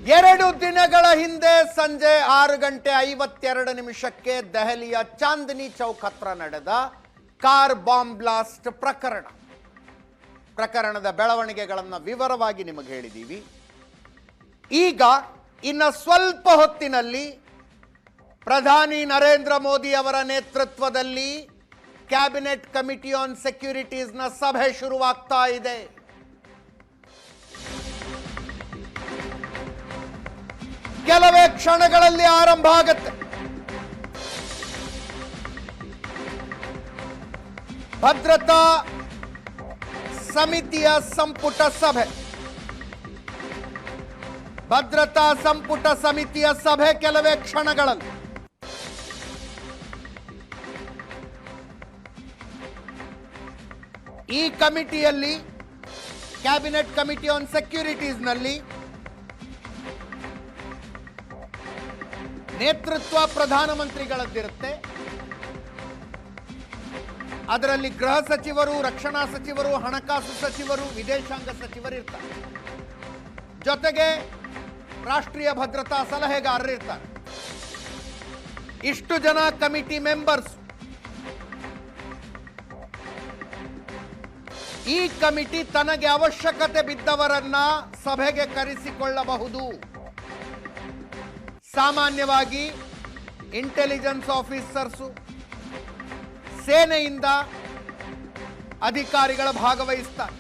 2 ದಿನಗಳ ಹಿಂದೆ ಸಂಜೆ 6:52 ದೆಹಲಿಯ ಚಾಂದಿನಿ ಚೌಕ್ ಹತ್ರ ನಡೆದ ಕಾರ್ ಬಾಂಬ್ ಬ್ಲಾಸ್ಟ್ ಪ್ರಕರಣದ ಬೆಳವಣಿಗೆಗಳನ್ನು ವಿವರವಾಗಿ ನಿಮಗೆ ಹೇಳಿದ್ದೀವಿ. ಈಗ ಇನ್ನು ಸ್ವಲ್ಪ ಹೊತ್ತಿನಲ್ಲಿ ಪ್ರಧಾನಿ ನರೇಂದ್ರ ಮೋದಿ ಅವರ ನೇತೃತ್ವದಲ್ಲಿ ಕ್ಯಾಬಿನೆಟ್ ಕಮಿಟಿ ಆನ್ ಸೆಕ್ಯೂರಿಟೀಸ್ನ ಸಭೆ ಶುರುವಾಗ್ತಾ ಇದೆ. ಕೆಲವೇ ಕ್ಷಣಗಳಲ್ಲಿ ಆರಂಭ ಆಗುತ್ತೆ. ಭದ್ರತಾ ಸಮಿತಿಯ ಸಂಪುಟ ಸಭೆ, ಭದ್ರತಾ ಸಂಪುಟ ಸಮಿತಿಯ ಸಭೆ ಕೆಲವೇ ಕ್ಷಣಗಳಲ್ಲಿ. ಈ ಕಮಿಟಿಯಲ್ಲಿ ಕ್ಯಾಬಿನೆಟ್ ಕಮಿಟಿ ಆನ್ ಸೆಕ್ಯೂರಿಟೀಸ್ನಲ್ಲಿ ನೇತೃತ್ವ ಪ್ರಧಾನಮಂತ್ರಿಗಳದ್ದಿರುತ್ತೆ. ಅದರಲ್ಲಿ ಗೃಹ ಸಚಿವರು, ರಕ್ಷಣಾ ಸಚಿವರು, ಹಣಕಾಸು ಸಚಿವರು, ವಿದೇಶಾಂಗ ಸಚಿವರು ಇರ್ತಾರೆ. ಜೊತೆಗೆ ರಾಷ್ಟ್ರೀಯ ಭದ್ರತಾ ಸಲಹೆಗಾರರು ಇರ್ತಾರೆ. ಇಷ್ಟು ಜನ ಕಮಿಟಿ ಮೆಂಬರ್ಸ್. ಈ ಕಮಿಟಿ ತನಗೆ ಅವಶ್ಯಕತೆ ಬಿದ್ದವರನ್ನ ಸಭೆಗೆ ಕರೆಸಿಕೊಳ್ಳಬಹುದು. ಸಾಮಾನ್ಯವಾಗಿ ಇಂಟೆಲಿಜೆನ್ಸ್ ಆಫೀಸರ್ಸು, ಸೇನೆಯಿಂದ ಅಧಿಕಾರಿಗಳ ಭಾಗವಹಿಸ್ತಾರೆ.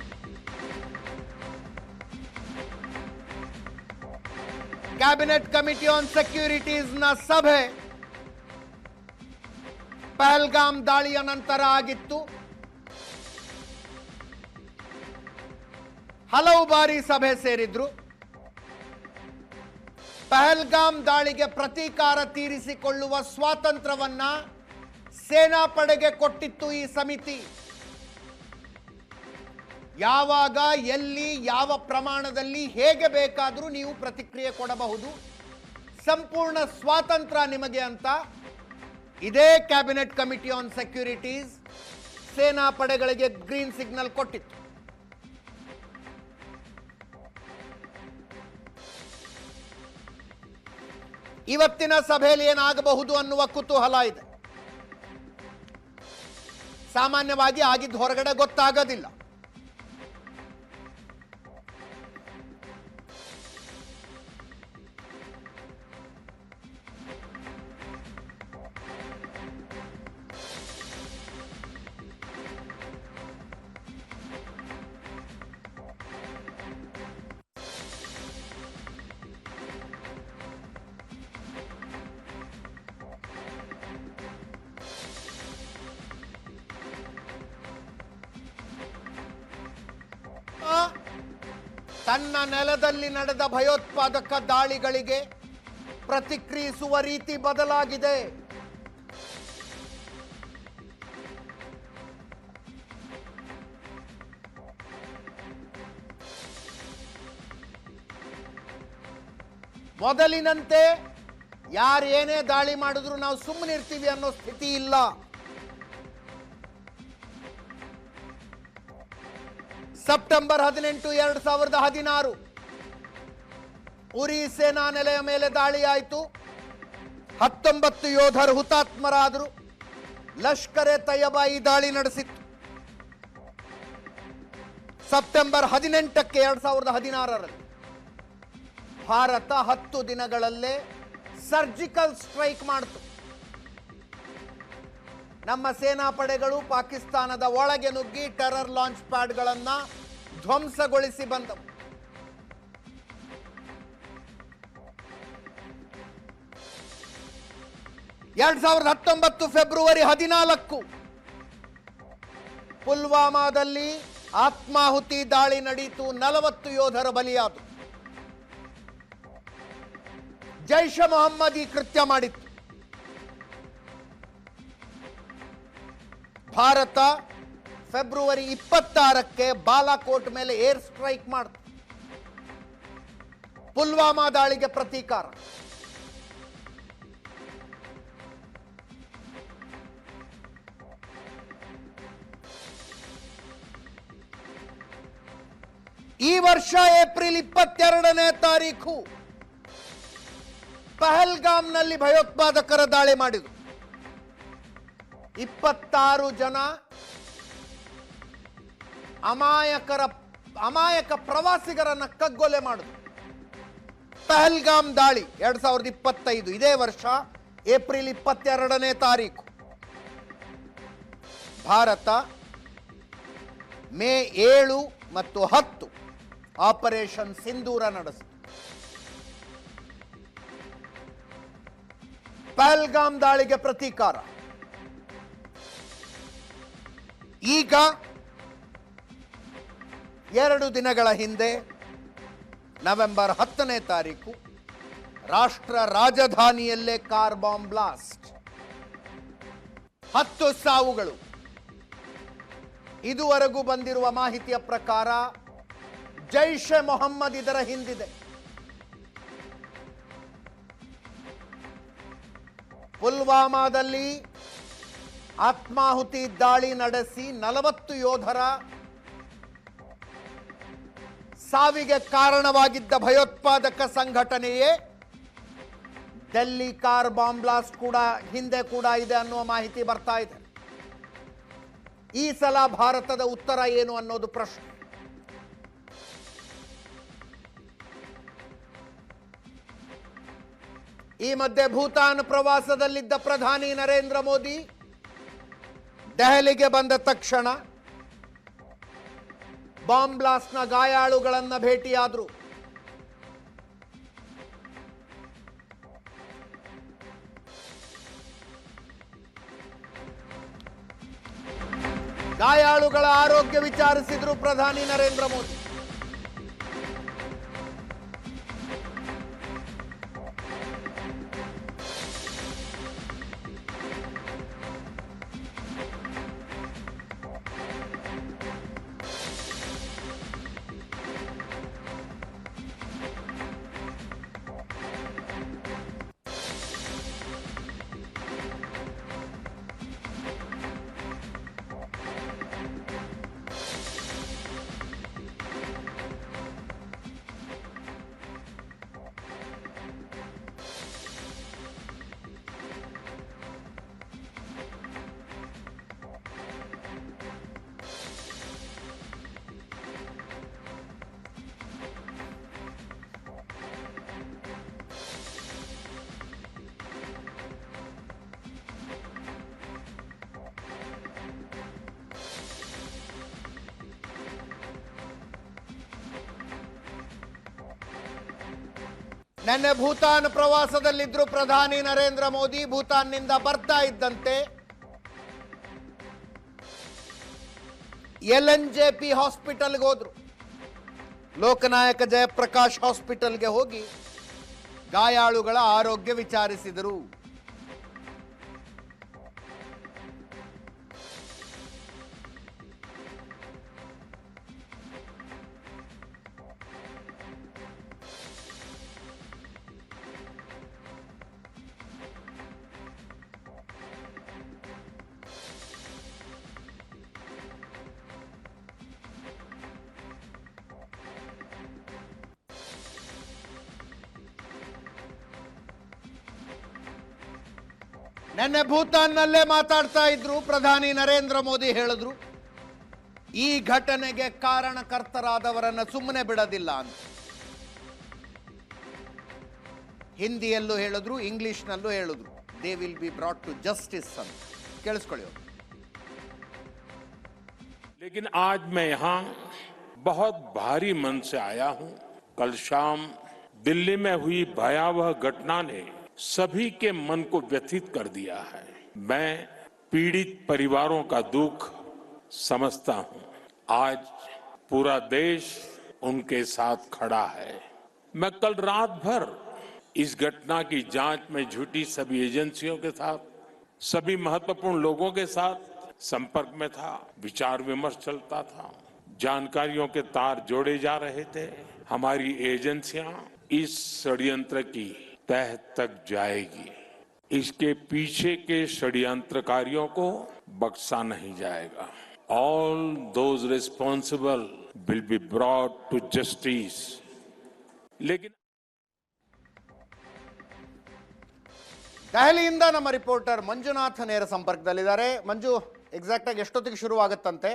ಕ್ಯಾಬಿನೆಟ್ ಕಮಿಟಿ ಆನ್ ಸೆಕ್ಯೂರಿಟೀಸ್ನ ಸಭೆ ಪಹಲ್ಗಾಮ್ ದಾಳಿಯ ನಂತರ ಆಗಿತ್ತು. ಹಲವು ಬಾರಿ ಸಭೆ ಸೇರಿದ್ರು. ಪಹಲ್ಗಾಮ್ ದಾಳಿಗೆ ಪ್ರತೀಕಾರ ತೀರಿಸಿಕೊಳ್ಳುವ ಸ್ವಾತಂತ್ರ್ಯವನ್ನ ಸೇನಾಪಡೆಗೆ ಕೊಟ್ಟಿತ್ತು ಈ ಸಮಿತಿ. ಯಾವಾಗ, ಎಲ್ಲಿ, ಯಾವ ಪ್ರಮಾಣದಲ್ಲಿ, ಹೇಗೆ ಬೇಕಾದರೂ ನೀವು ಪ್ರತಿಕ್ರಿಯೆ ಕೊಡಬಹುದು, ಸಂಪೂರ್ಣ ಸ್ವಾತಂತ್ರ್ಯ ನಿಮಗೆ ಅಂತ ಇದೇ ಕ್ಯಾಬಿನೆಟ್ ಕಮಿಟಿ ಆನ್ ಸೆಕ್ಯೂರಿಟೀಸ್ ಸೇನಾಪಡೆಗಳಿಗೆ ಗ್ರೀನ್ ಸಿಗ್ನಲ್ ಕೊಟ್ಟಿತ್ತು. ಇವತ್ತಿನ ಸಭೆಯಲ್ಲಿ ಏನಾಗಬಹುದು ಅನ್ನುವ ಕುತೂಹಲ ಇದೆ. ಸಾಮಾನ್ಯವಾಗಿ ಆಗಿದ್ದು ಹೊರಗಡೆ ಗೊತ್ತಾಗೋದಿಲ್ಲ. ತನ್ನ ನೆಲದಲ್ಲಿ ನಡೆದ ಭಯೋತ್ಪಾದಕ ದಾಳಿಗಳಿಗೆ ಪ್ರತಿಕ್ರಿಯಿಸುವ ರೀತಿ ಬದಲಾಗಿದೆ. ಮೊದಲಿನಂತೆ ಯಾರು ಏನೇ ದಾಳಿ ಮಾಡಿದ್ರು ನಾವು ಸುಮ್ಮನಿರ್ತೀವಿ ಅನ್ನೋ ಸ್ಥಿತಿ ಇಲ್ಲ. ಸೆಪ್ಟೆಂಬರ್ 18, 2016 ಉರಿ ಸೇನಾ ನೆಲೆಯ ಮೇಲೆ ದಾಳಿ ಆಯಿತು. 19 ಯೋಧರು ಹುತಾತ್ಮರಾದರು. ಲಷ್ಕರ್ ಎ ತಯ್ಯಬಾ ಈ ದಾಳಿ ನಡೆಸಿತ್ತು. ಸೆಪ್ಟೆಂಬರ್ 18, 2016 ಭಾರತ 10 ದಿನಗಳಲ್ಲೇ ಸರ್ಜಿಕಲ್ ಸ್ಟ್ರೈಕ್ ಮಾಡಿತು. ನಮ್ಮ ಸೇನಾ ಪಡೆಗಳು ಪಾಕಿಸ್ತಾನದ ಒಳಗೆ ನುಗ್ಗಿ ಟೆರರ್ ಲಾಂಚ್ ಪ್ಯಾಡ್ಗಳನ್ನು ಧ್ವಂಸಗೊಳಿಸಿ ಬಂದವು. ಫೆಬ್ರವರಿ 14 ಪುಲ್ವಾಮಾದಲ್ಲಿ ಆತ್ಮಾಹುತಿ ದಾಳಿ ನಡೆಯಿತು. 40 ಯೋಧರ ಬಲಿಯಾದರು. ಜೈಷ್ ಎ ಮೊಹಮ್ಮದ್ ಈ ಕೃತ್ಯ ಮಾಡಿತ್ತು. ಭಾರತ ಫೆಬ್ರವರಿ 26 ಬಾಲಾಕೋಟ್ ಮೇಲೆ ಏರ್ ಸ್ಟ್ರೈಕ್ ಮಾಡಿತು. ಪುಲ್ವಾಮಾ ದಾಳಿಗೆ ಪ್ರತೀಕಾರ. ಈ ವರ್ಷ ಏಪ್ರಿಲ್ 22ನೇ ತಾರೀಖು ಪಹಲ್ಗಾಮ್ನಲ್ಲಿ ಭಯೋತ್ಪಾದಕರ ದಾಳಿ ಮಾಡಿದರು. 26 ಜನ ಅಮಾಯಕ ಪ್ರವಾಸಿಗರನ್ನ ಕಗ್ಗೊಲೆ ಮಾಡಿದ್ರು. ಪಹಲ್ಗಾಮ್ ದಾಳಿ 2025 ಇದೇ ವರ್ಷ ಏಪ್ರಿಲ್ 22ನೇ ತಾರೀಕು. ಭಾರತ ಮೇ 7 ಮತ್ತು 10 ಆಪರೇಷನ್ ಸಿಂಧೂರ ನಡೆಸಿತು. ಪಹಲ್ಗಾಮ್ ದಾಳಿಗೆ ಪ್ರತೀಕಾರ. ಈಗ 2 ದಿನಗಳ ಹಿಂದೆ ನವೆಂಬರ್ 10ನೇ ತಾರೀಕು ರಾಷ್ಟ್ರ ರಾಜಧಾನಿಯಲ್ಲೇ ಕಾರ್ ಬಾಂಬ್ ಬ್ಲಾಸ್ಟ್, 10 ಸಾವುಗಳು. ಇದುವರೆಗೂ ಬಂದಿರುವ ಮಾಹಿತಿಯ ಪ್ರಕಾರ ಜೈಷ್ ಎ ಮೊಹಮ್ಮದ್ ಇದರ ಹಿಂದಿದೆ. ಪುಲ್ವಾಮಾದಲ್ಲಿ ಆತ್ಮಾಹುತಿ ದಾಳಿ ನಡೆಸಿ 40 ಯೋಧರ ಸಾವಿಗೆ ಕಾರಣವಾಗಿದ್ದ ಭಯೋತ್ಪಾದಕ ಸಂಘಟನೆಯೇ ಡೆಲ್ಲಿ ಕಾರ್ ಬಾಂಬ್ ಬ್ಲಾಸ್ಟ್ ಕೂಡ ಹಿಂದೆ ಕೂಡ ಇದೆ ಅನ್ನುವ ಮಾಹಿತಿ ಬರ್ತಾ ಇದೆ. ಈ ಸಲ ಭಾರತದ ಉತ್ತರ ಏನು ಅನ್ನೋದು ಪ್ರಶ್ನೆ. ಈ ಮಧ್ಯೆ ಭೂತಾನ್ ಪ್ರವಾಸದಲ್ಲಿದ್ದ ಪ್ರಧಾನಿ ನರೇಂದ್ರ ಮೋದಿ ದೆಹಲಿಗೆ ಬಂದ ತಕ್ಷಣ ಬಾಂಬ್ ಬ್ಲಾಸ್ಟ್ನ ಗಾಯಾಳುಗಳನ್ನು ಭೇಟಿಯಾದರು. ಗಾಯಾಳುಗಳ ಆರೋಗ್ಯ ವಿಚಾರಿಸಿದ್ರು ಪ್ರಧಾನಿ ನರೇಂದ್ರ ಮೋದಿ. ನಿನ್ನೆ ಭೂತಾನ್ ಪ್ರವಾಸದಲ್ಲಿದ್ದರು ಪ್ರಧಾನಿ ನರೇಂದ್ರ ಮೋದಿ. ಭೂತಾನ್ನಿಂದ ಬರ್ತಾ ಇದ್ದಂತೆ LNJP ಹಾಸ್ಪಿಟಲ್ಗೆ ಹೋದ್ರು. ಲೋಕನಾಯಕ ಜಯಪ್ರಕಾಶ್ ಹಾಸ್ಪಿಟಲ್ಗೆ ಹೋಗಿ ಗಾಯಾಳುಗಳ ಆರೋಗ್ಯ ವಿಚಾರಿಸಿದರು. ನಿನ್ನೆ ಭೂತಾನ್ನಲ್ಲೇ ಮಾತಾಡ್ತಾ ಇದ್ರು ಪ್ರಧಾನಿ ನರೇಂದ್ರ ಮೋದಿ. ಹೇಳಿದ್ರು ಈ ಘಟನೆಗೆ ಕಾರಣಕರ್ತರಾದವರನ್ನು ಸುಮ್ಮನೆ ಬಿಡೋದಿಲ್ಲ ಅಂತ. ಹಿಂದಿಯಲ್ಲೂ ಹೇಳಿದ್ರು, ಇಂಗ್ಲಿಷ್ನಲ್ಲೂ ಹೇಳಿದ್ರು, they will be brought to justice ಅಂತ. ಕೇಳಿಸ್ಕೊಳ್ಳಿ. लेकिन आज मैं यहाँ बहुत भारी मन से आया हूँ. कल शाम दिल्ली में हुई भयावह घटना ने सभी के मन को व्यथित कर दिया है. मैं पीड़ित परिवारों का दुख समझता हूँ. आज पूरा देश उनके साथ खड़ा है. मैं कल रात भर इस घटना की जांच में जुटी सभी एजेंसियों के साथ, सभी महत्वपूर्ण लोगों के साथ संपर्क में था. विचार विमर्श चलता था. जानकारियों के तार जोड़े जा रहे थे. हमारी एजेंसियां इस षड्यंत्र की तह तक जाएगी. इसके पीछे के षड्यंत्रकारियों को बख्शा नहीं जाएगा. All those responsible will be brought to justice. लेकिन ದೆಹಲಿಯಿಂದ ನಮ್ಮ ರಿಪೋರ್ಟರ್ ಮಂಜುನಾಥ್ ನೇರ ಸಂಪರ್ಕದಲ್ಲಿದ್ದಾರೆ. ಮಂಜು, ಎಕ್ಸಾಕ್ಟ್ ಆಗಿ ಎಷ್ಟೊತ್ತಿಗೆ ಶುರುವಾಗುತ್ತಂತೆ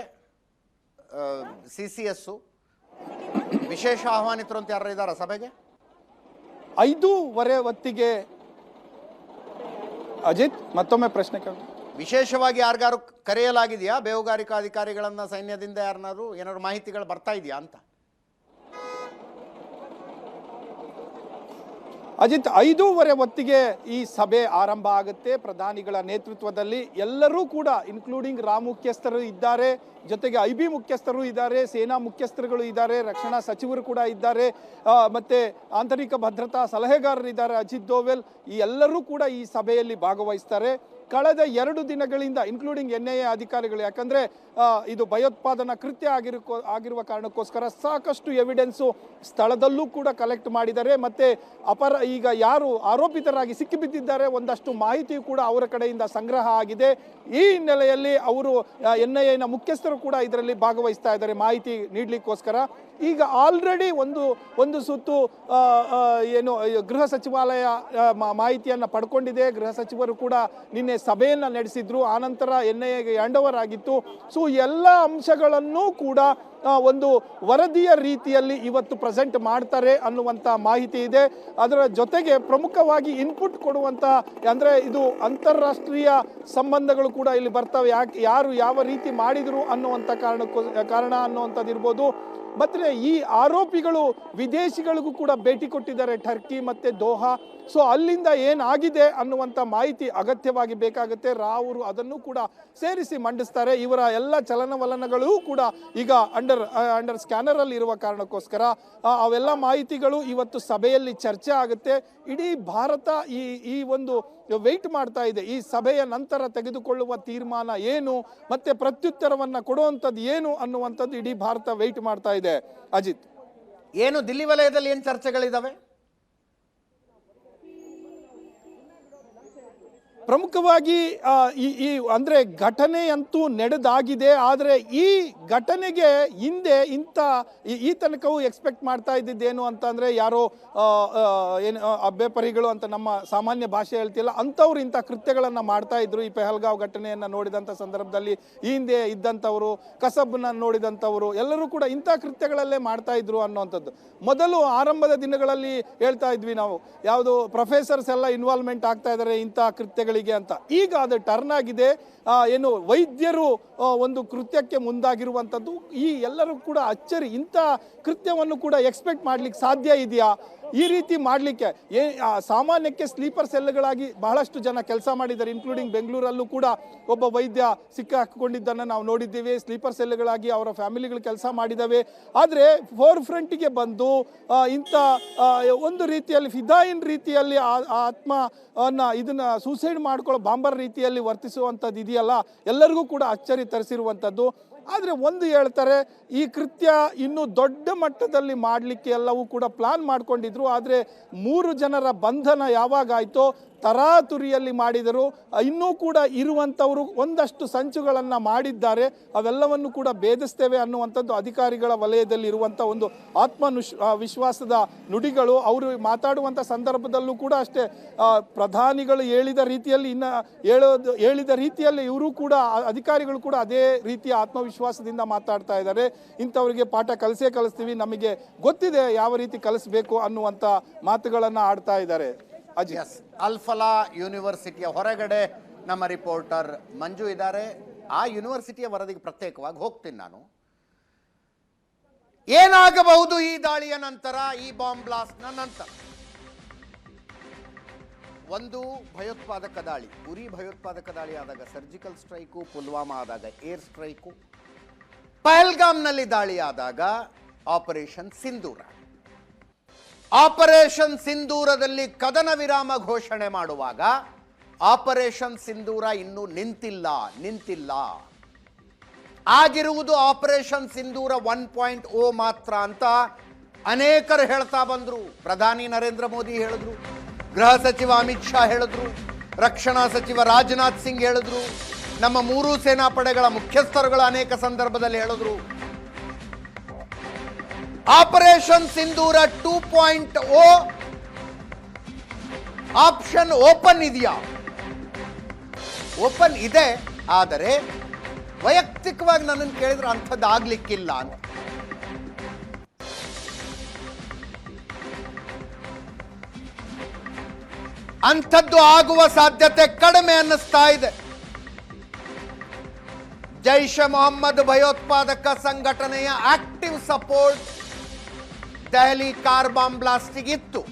CCS? ವಿಶೇಷ ಆಹ್ವಾನಿತರು ಅಂತ ಯಾರು ಇದ್ದಾರಾ ಸಭೆಗೆ? 5:15 ಹೊತ್ತಿಗೆ. ಅಜಿತ್, ಮತ್ತೊಮ್ಮೆ ಪ್ರಶ್ನೆ ಕೇಳಿ. ವಿಶೇಷವಾಗಿ ಯಾರಿಗಾರು ಕರೆಯಲಾಗಿದೆಯಾ? ಬೇಹುಗಾರಿಕಾ ಅಧಿಕಾರಿಗಳನ್ನ, ಸೈನ್ಯದಿಂದ ಯಾರನ್ನಾರು ಏನಾದ್ರು ಮಾಹಿತಿಗಳು ಬರ್ತಾ ಇದೆಯಾ ಅಂತ? ಅಜಿತ್, 5:15 ಹೊತ್ತಿಗೆ ಈ ಸಭೆ ಆರಂಭ ಆಗುತ್ತೆ. ಪ್ರಧಾನಿಗಳ ನೇತೃತ್ವದಲ್ಲಿ ಎಲ್ಲರೂ ಕೂಡ, ಇನ್ಕ್ಲೂಡಿಂಗ್ ಮುಖ್ಯಸ್ಥರು ಇದ್ದಾರೆ, ಜೊತೆಗೆ IB ಮುಖ್ಯಸ್ಥರು ಇದ್ದಾರೆ, ಸೇನಾ ಮುಖ್ಯಸ್ಥರುಗಳು ಇದ್ದಾರೆ, ರಕ್ಷಣಾ ಸಚಿವರು ಕೂಡ ಇದ್ದಾರೆ, ಮತ್ತೆ ಆಂತರಿಕ ಭದ್ರತಾ ಸಲಹೆಗಾರರು ಇದ್ದಾರೆ, ಅಜಿತ್ ದೋವೆಲ್. ಈ ಎಲ್ಲರೂ ಕೂಡ ಈ ಸಭೆಯಲ್ಲಿ ಭಾಗವಹಿಸ್ತಾರೆ. ಕಳೆದ 2 ದಿನಗಳಿಂದ ಇನ್ಕ್ಲೂಡಿಂಗ್ NIA ಅಧಿಕಾರಿಗಳು, ಯಾಕಂದ್ರೆ ಇದು ಭಯೋತ್ಪಾದನಾ ಕೃತ್ಯ ಆಗಿರುವ ಕಾರಣಕ್ಕೋಸ್ಕರ ಸಾಕಷ್ಟು ಎವಿಡೆನ್ಸು ಸ್ಥಳದಲ್ಲೂ ಕೂಡ ಕಲೆಕ್ಟ್ ಮಾಡಿದ್ದಾರೆ. ಮತ್ತೆ ಈಗ ಯಾರು ಆರೋಪಿತರಾಗಿ ಸಿಕ್ಕಿಬಿದ್ದಿದ್ದಾರೆ, ಒಂದಷ್ಟು ಮಾಹಿತಿಯು ಕೂಡ ಅವರ ಕಡೆಯಿಂದ ಸಂಗ್ರಹ ಆಗಿದೆ. ಈ ಹಿನ್ನೆಲೆಯಲ್ಲಿ ಅವರು NIA ಮುಖ್ಯಸ್ಥರು ಕೂಡ ಇದರಲ್ಲಿ ಭಾಗವಹಿಸ್ತಾ ಇದ್ದಾರೆ ಮಾಹಿತಿ ನೀಡಲಿಕ್ಕೋಸ್ಕರ. ಈಗ ಆಲ್ರೆಡಿ ಒಂದು ಸುತ್ತು ಏನು ಗೃಹ ಸಚಿವಾಲಯ ಮಾಹಿತಿಯನ್ನು ಪಡ್ಕೊಂಡಿದೆ. ಗೃಹ ಸಚಿವರು ಕೂಡ ನಿನ್ನೆ ಸಭೆಯನ್ನು ನಡೆಸಿದ್ರು, ಆನಂತರ NIAಗೆ ಹ್ಯಾಂಡ್ ಓವರ್ ಆಗಿತ್ತು. ಸೊ ಎಲ್ಲ ಅಂಶಗಳನ್ನು ಕೂಡ ಒಂದು ವರದಿಯ ರೀತಿಯಲ್ಲಿ ಇವತ್ತು ಪ್ರೆಸೆಂಟ್ ಮಾಡ್ತಾರೆ ಅನ್ನುವಂಥ ಮಾಹಿತಿ ಇದೆ. ಅದರ ಜೊತೆಗೆ ಪ್ರಮುಖವಾಗಿ ಇನ್ಪುಟ್ ಕೊಡುವಂಥ, ಅಂದರೆ ಇದು ಅಂತಾರಾಷ್ಟ್ರೀಯ ಸಂಬಂಧಗಳು ಕೂಡ ಇಲ್ಲಿ ಬರ್ತವೆ. ಯಾರು ಯಾವ ರೀತಿ ಮಾಡಿದರು ಅನ್ನುವಂಥ ಕಾರಣ ಅನ್ನುವಂಥದ್ದು ಇರ್ಬೋದು. ಮತ್ತೆ ಈ ಆರೋಪಿಗಳು ವಿದೇಶಿಗಳಿಗೂ ಕೂಡ ಭೇಟಿ ಕೊಟ್ಟಿದ್ದಾರೆ, ಟರ್ಕಿ ಮತ್ತು ದೋಹಾ. ಸೊ ಅಲ್ಲಿಂದ ಏನಾಗಿದೆ ಅನ್ನುವಂಥ ಮಾಹಿತಿ ಅಗತ್ಯವಾಗಿ ಬೇಕಾಗುತ್ತೆ. ರಾವರು ಅದನ್ನು ಕೂಡ ಸೇರಿಸಿ ಮಂಡಿಸ್ತಾರೆ. ಇವರ ಎಲ್ಲ ಚಲನವಲನಗಳು ಕೂಡ ಈಗ ಅಂಡರ್ ಸ್ಕ್ಯಾನರ್ ಅಲ್ಲಿ ಇರುವ ಕಾರಣಕ್ಕೋಸ್ಕರ ಅವೆಲ್ಲ ಮಾಹಿತಿಗಳು ಇವತ್ತು ಸಭೆಯಲ್ಲಿ ಚರ್ಚೆ ಆಗುತ್ತೆ. ಇಡೀ ಭಾರತ ಈ ಒಂದು ವೆಯ್ಟ್ ಮಾಡ್ತಾ ಇದೆ, ಈ ಸಭೆಯ ನಂತರ ತೆಗೆದುಕೊಳ್ಳುವ ತೀರ್ಮಾನ ಏನು, ಮತ್ತೆ ಪ್ರತ್ಯುತ್ತರವನ್ನ ಕೊಡುವಂಥದ್ದು ಏನು ಅನ್ನುವಂಥದ್ದು ಇಡೀ ಭಾರತ ವೆಯ್ಟ್ ಮಾಡ್ತಾ ಇದೆ. ಅಜಿತ್, ಏನು ದಿಲ್ಲಿ ವಲಯದಲ್ಲಿ ಏನು ಚರ್ಚೆಗಳಿದಾವೆ? ಪ್ರಮುಖವಾಗಿ ಈ ಅಂದರೆ ಘಟನೆಯಂತೂ ನಡೆದಾಗಿದೆ. ಆದರೆ ಈ ಘಟನೆಗೆ ಹಿಂದೆ ಈ ತನಕವೂ ಎಕ್ಸ್ಪೆಕ್ಟ್ ಮಾಡ್ತಾ ಇದ್ದಿದ್ದೇನು ಅಂತಂದರೆ, ಯಾರೋ ಏನು ಅಬ್ಬೆಪರಿಗಳು ಅಂತ ನಮ್ಮ ಸಾಮಾನ್ಯ ಭಾಷೆ ಹೇಳ್ತಿಲ್ಲ, ಅಂಥವ್ರು ಇಂಥ ಕೃತ್ಯಗಳನ್ನು ಮಾಡ್ತಾ ಇದ್ರು. ಈ ಪೆಹಲ್ಗಾವ್ ಘಟನೆಯನ್ನು ನೋಡಿದಂಥ ಸಂದರ್ಭದಲ್ಲಿ ಈ ಹಿಂದೆ ಇದ್ದಂಥವರು, ಕಸಬ್ನ ನೋಡಿದಂಥವರು ಎಲ್ಲರೂ ಕೂಡ ಇಂಥ ಕೃತ್ಯಗಳಲ್ಲೇ ಮಾಡ್ತಾ ಇದ್ರು ಅನ್ನುವಂಥದ್ದು. ಮೊದಲು ಆರಂಭದ ದಿನಗಳಲ್ಲಿ ಹೇಳ್ತಾ ಇದ್ವಿ ನಾವು, ಯಾವುದು ಪ್ರೊಫೆಸರ್ಸ್ ಎಲ್ಲ ಇನ್ವಾಲ್ವ್ಮೆಂಟ್ ಆಗ್ತಾ ಇದ್ದಾರೆ ಇಂಥ ಕೃತ್ಯಗಳಿಗೆ ಅಂತ. ಈಗ ಅದು ಟರ್ನ್ ಆಗಿದೆ. ಏನು ವೈದ್ಯರು ಒಂದು ಕೃತ್ಯಕ್ಕೆ ಮುಂದಾಗಿರುವಂಥದ್ದು. ಈ ಎಲ್ಲರೂ ಕೂಡ ಅಚ್ಚರಿ, ಇಂಥ ಕೃತ್ಯವನ್ನು ಕೂಡ ಎಕ್ಸ್ಪೆಕ್ಟ್ ಮಾಡ್ಲಿಕ್ಕೆ ಸಾಧ್ಯ ಇದೆಯಾ? ಈ ರೀತಿ ಮಾಡಲಿಕ್ಕೆ ಸಾಮಾನ್ಯಕ್ಕೆ ಸ್ಲೀಪರ್ ಸೆಲ್ಗಳಾಗಿ ಬಹಳಷ್ಟು ಜನ ಕೆಲಸ ಮಾಡಿದ್ದಾರೆ. ಇನ್ಕ್ಲೂಡಿಂಗ್ ಬೆಂಗಳೂರಲ್ಲೂ ಕೂಡ ಒಬ್ಬ ವೈದ್ಯ ಸಿಕ್ಕಾಕೊಂಡಿದ್ದನ್ನು ನಾವು ನೋಡಿದ್ದೇವೆ. ಸ್ಲೀಪರ್ ಸೆಲ್ಗಳಾಗಿ ಅವರ ಫ್ಯಾಮಿಲಿಗಳು ಕೆಲಸ ಮಾಡಿದ್ದಾವೆ. ಆದರೆ ಫೋರ್ ಫ್ರಂಟಿಗೆ ಬಂದು ಇಂಥ ಒಂದು ರೀತಿಯಲ್ಲಿ ಫಿದಾಯಿನ್ ರೀತಿಯಲ್ಲಿ ಆತ್ಮವನ್ನು ಇದನ್ನು ಸೂಸೈಡ್ ಮಾಡ್ಕೊಳ್ಳೋ ಬಾಂಬರ್ ರೀತಿಯಲ್ಲಿ ವರ್ತಿಸುವಂಥದ್ದು ಇದೆಯಲ್ಲ, ಎಲ್ಲರಿಗೂ ಕೂಡ ಅಚ್ಚರಿ ತರಿಸಿರುವಂಥದ್ದು. ಆದರೆ ಒಂದು ಹೇಳ್ತಾರೆ, ಈ ಕೃತ್ಯ ಇನ್ನೂ ದೊಡ್ಡ ಮಟ್ಟದಲ್ಲಿ ಮಾಡಲಿಕ್ಕೆ ಎಲ್ಲವೂ ಕೂಡ ಪ್ಲಾನ್ ಮಾಡ್ಕೊಂಡಿದ್ರು. ಆದರೆ 3 ಜನರ ಬಂಧನ ಯಾವಾಗ ಆಯಿತೋ, ತರಾತುರಿಯಲ್ಲಿ ಮಾಡಿದರು. ಇನ್ನೂ ಕೂಡ ಇರುವಂಥವರು ಒಂದಷ್ಟು ಸಂಚುಗಳನ್ನು ಮಾಡಿದ್ದಾರೆ, ಅವೆಲ್ಲವನ್ನು ಕೂಡ ಭೇದಿಸ್ತೇವೆ ಅನ್ನುವಂಥದ್ದು ಅಧಿಕಾರಿಗಳ ವಲಯದಲ್ಲಿ ಇರುವಂಥ ಒಂದು ವಿಶ್ವಾಸದ ನುಡಿಗಳು. ಅವರು ಮಾತಾಡುವಂಥ ಸಂದರ್ಭದಲ್ಲೂ ಕೂಡ ಅಷ್ಟೇ, ಪ್ರಧಾನಿಗಳು ಹೇಳಿದ ರೀತಿಯಲ್ಲಿ ಹೇಳಿದ ರೀತಿಯಲ್ಲಿ ಇವರು ಕೂಡ ಅಧಿಕಾರಿಗಳು ಕೂಡ ಅದೇ ರೀತಿಯ ಆತ್ಮವಿಶ್ವಾಸದಿಂದ ಮಾತಾಡ್ತಾ ಇದ್ದಾರೆ. ಇಂಥವರಿಗೆ ಪಾಠ ಕಲಿಸ್ತೀವಿ, ನಮಗೆ ಗೊತ್ತಿದೆ ಯಾವ ರೀತಿ ಕಲಿಸ್ಬೇಕು ಅನ್ನುವಂಥ ಮಾತುಗಳನ್ನು ಆಡ್ತಾ ಇದ್ದಾರೆ. ಅಲ್ಫಲಾ ಯೂನಿವರ್ಸಿಟಿಯ ಹೊರಗಡೆ ನಮ್ಮ ರಿಪೋರ್ಟರ್ ಮಂಜು ಇದ್ದಾರೆ. ಆ ಯೂನಿವರ್ಸಿಟಿಯ ವರದಿಗೆ ಪ್ರತ್ಯೇಕವಾಗಿ ಹೋಗ್ತೀನಿ ನಾನು. ಏನಾಗಬಹುದು ಈ ದಾಳಿಯ ನಂತರ, ಈ ಬಾಂಬ್ ಬ್ಲಾಸ್ಟ್ನ ನಂತರ? ಒಂದು ಭಯೋತ್ಪಾದಕ ದಾಳಿ, ಉರಿ ಭಯೋತ್ಪಾದಕ ದಾಳಿ ಆದಾಗ ಸರ್ಜಿಕಲ್ ಸ್ಟ್ರೈಕು, ಪುಲ್ವಾಮಾ ಆದಾಗ ಏರ್ ಸ್ಟ್ರೈಕು, ಪಹಲ್ಗಾಮ್ನಲ್ಲಿ ದಾಳಿ ಆದಾಗ ಆಪರೇಷನ್ ಸಿಂಧೂರ. ಆಪರೇಷನ್ ಸಿಂಧೂರದಲ್ಲಿ ಕದನ ವಿರಾಮ ಘೋಷಣೆ ಮಾಡುವಾಗ ಆಪರೇಷನ್ ಸಿಂಧೂರ ಇನ್ನೂ ನಿಂತಿಲ್ಲ. ಆಗಿರುವುದು ಆಪರೇಷನ್ ಸಿಂಧೂರ 1.0 ಮಾತ್ರ ಅಂತ ಅನೇಕರು ಹೇಳ್ತಾ ಬಂದ್ರು. ಪ್ರಧಾನಿ ನರೇಂದ್ರ ಮೋದಿ ಹೇಳಿದ್ರು, ಗೃಹ ಸಚಿವ ಅಮಿತ್ ಶಾ ಹೇಳಿದ್ರು, ರಕ್ಷಣಾ ಸಚಿವ ರಾಜನಾಥ್ ಸಿಂಗ್ ಹೇಳಿದ್ರು, ನಮ್ಮ 3 ಸೇನಾ ಪಡೆಗಳ ಮುಖ್ಯಸ್ಥರುಗಳು ಅನೇಕ ಸಂದರ್ಭದಲ್ಲಿ ಹೇಳಿದ್ರು. ಆಪರೇಷನ್ ಸಿಂಧೂರ 2.0 ಆಪ್ಷನ್ ಓಪನ್ ಇದೆಯಾ? ಓಪನ್ ಇದೆ, ಆದರೆ ವೈಯಕ್ತಿಕವಾಗಿ ನನ್ನನ್ನು ಕೇಳಿದ್ರೆ ಅಂಥದ್ದು ಆಗ್ಲಿಕ್ಕಿಲ್ಲ ಅಂತ. ಅಂಥದ್ದು ಆಗುವ ಸಾಧ್ಯತೆ ಕಡಿಮೆ ಅನ್ನಿಸ್ತಾ ಇದೆ. ಜೈಷ್ ಎ ಮೊಹಮ್ಮದ್ ಭಯೋತ್ಪಾದಕ ಸಂಘಟನೆಯ active support Delhi car bomb ಬ್ಲಾಸ್ಟಿಗೆ ಇತ್ತು.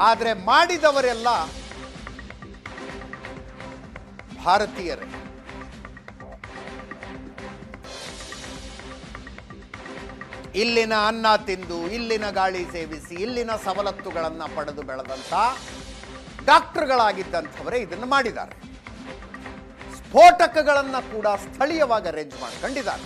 ಆದರೆ ಮಾಡಿದವರೆಲ್ಲ ಭಾರತೀಯರೇ. ಇಲ್ಲಿನ ಅನ್ನ ತಿಂದು, ಇಲ್ಲಿನ ಗಾಳಿ ಸೇವಿಸಿ, ಇಲ್ಲಿನ ಸವಲತ್ತುಗಳನ್ನು ಪಡೆದು ಬೆಳೆದಂಥ ಡಾಕ್ಟರ್ಗಳಾಗಿದ್ದಂಥವರೇ ಇದನ್ನು ಮಾಡಿದ್ದಾರೆ. ಸ್ಫೋಟಕಗಳನ್ನು ಕೂಡ ಸ್ಥಳೀಯವಾಗಿ ಅರೇಂಜ್ ಮಾಡ್ಕೊಂಡಿದ್ದಾರೆ.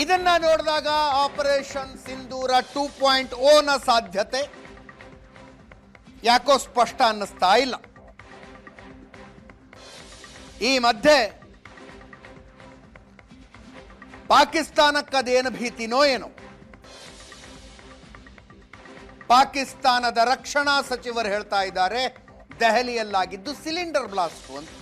ಇದನ್ನ ನೋಡಿದಾಗ ಆಪರೇಷನ್ ಸಿಂಧೂರ 2.0ನ ಸಾಧ್ಯತೆ ಯಾಕೋ ಸ್ಪಷ್ಟ ಅನ್ನಿಸ್ತಾ ಇಲ್ಲ. ಈ ಮಧ್ಯೆ ಪಾಕಿಸ್ತಾನಕ್ಕದೇನು ಭೀತಿನೋ ಏನೋ, ಪಾಕಿಸ್ತಾನದ ರಕ್ಷಣಾ ಸಚಿವರು ಹೇಳ್ತಾ ಇದ್ದಾರೆ ದೆಹಲಿಯಲ್ಲಾಗಿದ್ದು ಸಿಲಿಂಡರ್ ಬ್ಲಾಸ್ಟ್ ಅಂತ.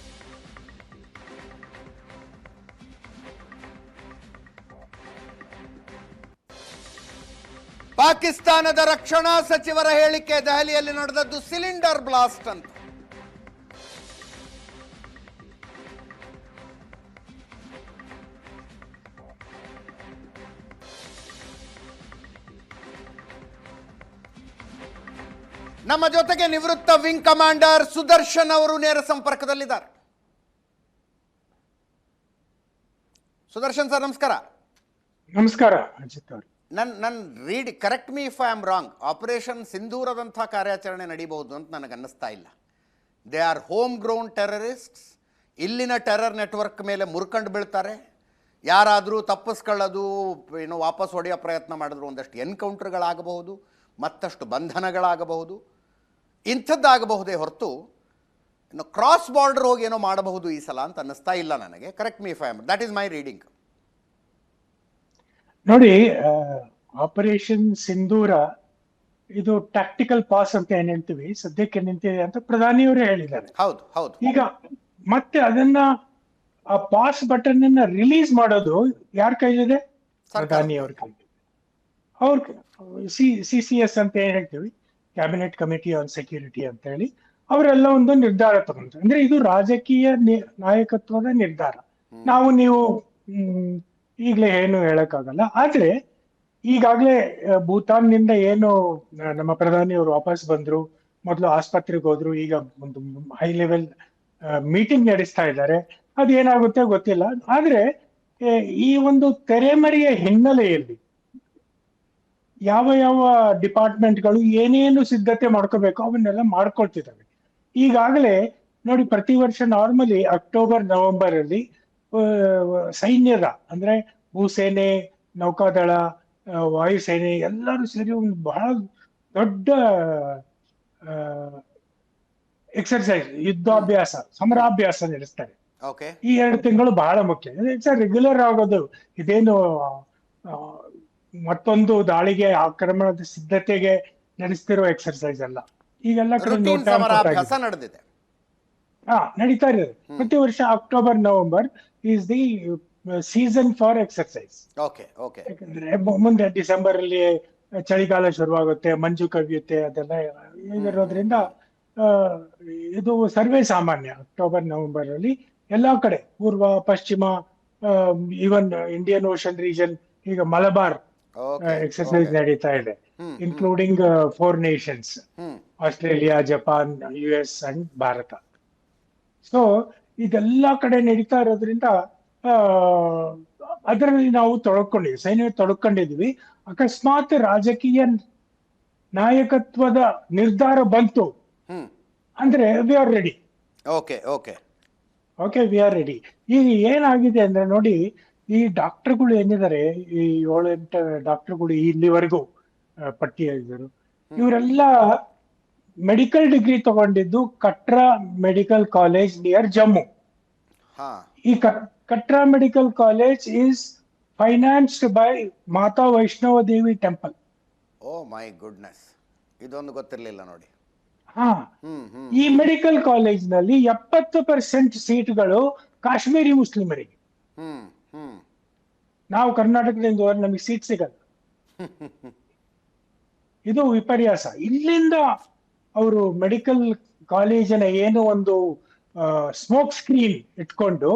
ಪಾಕಿಸ್ತಾನದ ರಕ್ಷಣಾ ಸಚಿವರ ಹೇಳಿಕೆ, ದೆಹಲಿಯಲ್ಲಿ ನಡೆದದ್ದು ಸಿಲಿಂಡರ್ ಬ್ಲಾಸ್ಟ್ ಅಂತ. ನಮ್ಮ ಜೊತೆಗೆ ನಿವೃತ್ತ ವಿಂಗ್ ಕಮಾಂಡರ್ ಸುದರ್ಶನ್ ಅವರು ನೇರ ಸಂಪರ್ಕದಲ್ಲಿದ್ದಾರೆ. ಸುದರ್ಶನ್ ಸರ್, ನಮಸ್ಕಾರ. ನಮಸ್ಕಾರ ಅಜಿತ್ ಅವರು. ನನ್ನ read, correct me if I am wrong, operation ಸಿಂಧೂರದಂಥ ಕಾರ್ಯಾಚರಣೆ ನಡೀಬಹುದು ಅಂತ ನನಗೆ ಅನ್ನಿಸ್ತಾ ಇಲ್ಲ. They are home ground terrorists. ಇಲ್ಲಿನ ಟೆರರ್ ನೆಟ್ವರ್ಕ್ ಮೇಲೆ ಮುರ್ಕಂಡು ಬೀಳ್ತಾರೆ. ಯಾರಾದರೂ ತಪ್ಪಿಸ್ಕೊಳ್ಳೋದು, ವಾಪಸ್ ಹೊಡೆಯೋ ಪ್ರಯತ್ನ ಮಾಡಿದ್ರು ಒಂದಷ್ಟು ಎನ್ಕೌಂಟರ್ಗಳಾಗಬಹುದು, ಮತ್ತಷ್ಟು ಬಂಧನಗಳಾಗಬಹುದು, ಇಂಥದ್ದಾಗಬಹುದೇ ಹೊರತು ಕ್ರಾಸ್ ಬಾರ್ಡರ್ ಹೋಗಿ ಏನೋ ಮಾಡಬಹುದು ಈ ಸಲ ಅಂತ ಅನ್ನಿಸ್ತಾ ಇಲ್ಲ ನನಗೆ. Correct me if I am, that is my reading. ನೋಡಿ, ಆಪರೇಷನ್ ಸಿಂಧೂರ ಇದು ಟ್ಯಾಕ್ಟಿಕಲ್ ಪಾಸ್ ಅಂತ ಏನ್ ಹೇಳ್ತೀವಿ, ಸದ್ಯಕ್ಕೆ ನಿಂತಿದೆ ಅಂತ ಪ್ರಧಾನಿಯವರೇ ಹೇಳಿದ್ದಾರೆ. ಹೌದು ಹೌದು. ಈಗ ಮತ್ತೆ ಅದನ್ನ ಆ ಪಾಸ್ ಬಟನ್ ಅನ್ನ ರಿಲೀಸ್ ಮಾಡೋದು ಯಾರ ಕೈಲಿದೆ? ಪ್ರಧಾನಿಯವ್ರ ಕೈ. ಅವ್ರ CCS ಅಂತ ಏನ್ ಹೇಳ್ತೀವಿ, ಕ್ಯಾಬಿನೆಟ್ ಕಮಿಟಿ ಆನ್ ಸೆಕ್ಯೂರಿಟಿ ಅಂತ ಹೇಳಿ, ಅವರೆಲ್ಲ ಒಂದು ನಿರ್ಧಾರ ತಗೊಂಡ್ರು. ಅಂದ್ರೆ ಇದು ರಾಜಕೀಯ ನಾಯಕತ್ವದ ನಿರ್ಧಾರ. ನೀವು ಈಗಲೇ ಏನು ಹೇಳಕ್ಕಾಗಲ್ಲ. ಆದ್ರೆ ಈಗಾಗ್ಲೇ ಭೂತಾನ್ ನಿಂದ ಏನು ನಮ್ಮ ಪ್ರಧಾನಿಯವರು ವಾಪಸ್ ಬಂದ್ರು, ಮೊದಲು ಆಸ್ಪತ್ರೆಗೆ ಹೋದ್ರು, ಈಗ ಒಂದು ಹೈ ಲೆವೆಲ್ ಮೀಟಿಂಗ್ ನಡೆಸ್ತಾ ಇದ್ದಾರೆ. ಅದೇನಾಗುತ್ತೆ ಗೊತ್ತಿಲ್ಲ. ಆದ್ರೆ ಈ ಒಂದು ತೆರೆಮರೆಯ ಹಿನ್ನೆಲೆಯಲ್ಲಿ ಯಾವ ಯಾವ ಡಿಪಾರ್ಟ್ಮೆಂಟ್ಗಳು ಏನೇನು ಸಿದ್ಧತೆ ಮಾಡ್ಕೋಬೇಕು ಅವನ್ನೆಲ್ಲ ಮಾಡ್ಕೊಳ್ತಿದ್ದಾವೆ. ಈಗಾಗಲೇ ನೋಡಿ, ಪ್ರತಿ ವರ್ಷ ನಾರ್ಮಲಿ ಅಕ್ಟೋಬರ್ ನವೆಂಬರ್ ಅಲ್ಲಿ ಸೈನ್ಯದ ಅಂದ್ರೆ ಭೂಸೇನೆ, ನೌಕಾದಳ, ವಾಯುಸೇನೆ ಎಲ್ಲರೂ ಸೇರಿ ಒಂದು ಬಹಳ ದೊಡ್ಡ ಎಕ್ಸರ್ಸೈಸ್, ಯುದ್ಧಾಭ್ಯಾಸ, ಸಮರಾಭ್ಯಾಸ ನಡೆಸ್ತಾರೆ. ಈ 2 ತಿಂಗಳು ಬಹಳ ಮುಖ್ಯ. ಇಟ್ಸ್ ರೆಗ್ಯುಲರ್ ಆಗೋದು. ಇದೇನು ಮತ್ತೊಂದು ದಾಳಿಗೆ, ಆಕ್ರಮಣದ ಸಿದ್ಧತೆಗೆ ನಡೆಸ್ತಿರೋ ಎಕ್ಸರ್ಸೈಸ್ ಅಲ್ಲ. ಈಗೆಲ್ಲ ಕಡೆ ನಡೀತಾ ಇದೆ. ಪ್ರತಿ ವರ್ಷ October November is the season for exercise. ಯಾಕಂದ್ರೆ ಮುಂದೆ ಡಿಸೆಂಬರ್ ಅಲ್ಲಿ ಚಳಿಗಾಲ ಶುರುವಾಗುತ್ತೆ, ಮಂಜು ಕವಿಯುತ್ತೆ, ಅದೆಲ್ಲ ಇರೋದ್ರಿಂದ ಇದು ಸರ್ವೇ ಸಾಮಾನ್ಯ. ಅಕ್ಟೋಬರ್ ನವೆಂಬರ್ ಅಲ್ಲಿ ಎಲ್ಲಾ ಕಡೆ ಪೂರ್ವ, ಪಶ್ಚಿಮ, ಈವನ್ ಇಂಡಿಯನ್ ಓಷನ್ ರೀಜನ್, ಈಗ ಮಲಬಾರ್ ಎಕ್ಸರ್ಸೈಸ್ ನಡೀತಾ ಇದೆ, including 4 nations, Australia, Japan, US and Bharat. So ಇದೆಲ್ಲಾ ಕಡೆ ನಡೀತಾ ಇರೋದ್ರಿಂದ ಅದರಲ್ಲಿ ನಾವು ಸೈನ್ಯ ತೊಡಕೊಂಡಿದ್ವಿ. ಅಕಸ್ಮಾತ್ ರಾಜಕೀಯ ನಾಯಕತ್ವದ ನಿರ್ಧಾರ ಬಂತು ಅಂದ್ರೆ we are ready. We are ready. ಈಗ ಏನಾಗಿದೆ ಅಂದ್ರೆ ನೋಡಿ, ಈ ಡಾಕ್ಟರ್ಗಳು ಏನಿದ್ದಾರೆ, ಈ 7-8 ಡಾಕ್ಟರ್ಗಳು ಇಲ್ಲಿವರೆಗೂ ಪಟ್ಟಿಯಾಗಿದ್ದರು, ಇವರೆಲ್ಲ ಮೆಡಿಕಲ್ ಡಿಗ್ರಿ ತಗೊಂಡಿದ್ದು Katra medical college near Jammu. ಹಾ. ಈ Katra medical college is financed by Mata Vaishno Devi temple. Oh my goodness, ಇದೊಂದು ಗೊತ್ತಿರಲಿಲ್ಲ ನೋಡಿ. ಹಾ, ಈ ಮೆಡಿಕಲ್ ಕಾಲೇಜ್ ನಲ್ಲಿ 70% ಸೀಟ್ಗಳು ಕಾಶ್ಮೀರಿ ಮುಸ್ಲಿಮರಿಗೆ. ಹ್ಮ್ ಹ್ಮ್ ನಾವು ಕರ್ನಾಟಕದಿಂದ ಹೋದ್ರೆ ನಮಗೆ ಸೀಟ್ ಸಿಗಲ್ಲ. ಇದು ವಿಪರ್ಯಾಸ. ಇಲ್ಲಿಂದ ಅವರು ಮೆಡಿಕಲ್ ಕಾಲೇಜಿನ ಏನೋ ಒಂದು ಸ್ಮೋಕ್ ಸ್ಕ್ರೀನ್ ಇಟ್ಕೊಂಡು,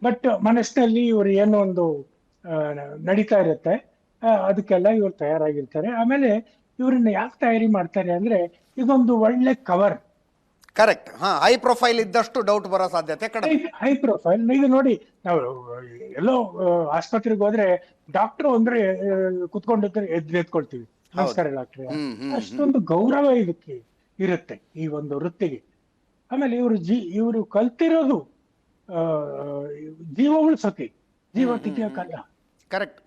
ಬಟ್ ಮನಸ್ಸಿನಲ್ಲಿ ಇವರು ಏನೋ ಒಂದು ನಡೀತಾ ಇರುತ್ತೆ, ಅದಕ್ಕೆಲ್ಲ ಇವ್ರು ತಯಾರಾಗಿರ್ತಾರೆ. ಆಮೇಲೆ ಇವ್ರನ್ನ ಯಾಕೆ ತಯಾರಿ ಮಾಡ್ತಾರೆ ಅಂದ್ರೆ ಇದೊಂದು ಒಳ್ಳೆ ಕವರ್. ಕರೆಕ್ಟ್. ಹಾ, ಹೈ ಪ್ರೊಫೈಲ್ ಇದ್ದಷ್ಟು ಡೌಟ್ ಬರೋ ಸಾಧ್ಯತೆ ಕಡಿಮೆ. High profile. ಈಗ ನೋಡಿ, ನಾವು ಎಲ್ಲೋ ಆಸ್ಪತ್ರೆಗೆ ಹೋದ್ರೆ ಡಾಕ್ಟರ್ ಅಂದ್ರೆ ಕುತ್ಕೊಂಡಿರ್ತಾರೆ, ಎದ್ಕೊಳ್ತೀವಿ, ನಮಸ್ಕಾರ ಡಾಕ್ಟ್ರೆ. ಅಷ್ಟೊಂದು ಗೌರವ ಇದಕ್ಕೆ ಇರುತ್ತೆ ಈ ಒಂದು ವೃತ್ತಿಗೆ. ಆಮೇಲೆ ಇವರು ಕಲ್ತಿರೋದು ಜೀವ ಉಳಿಸೋಕೆ, ಜೀವ ತೆಗಿಯೋಕ್ಕಲ್ಲ. ಕರೆಕ್ಟ್.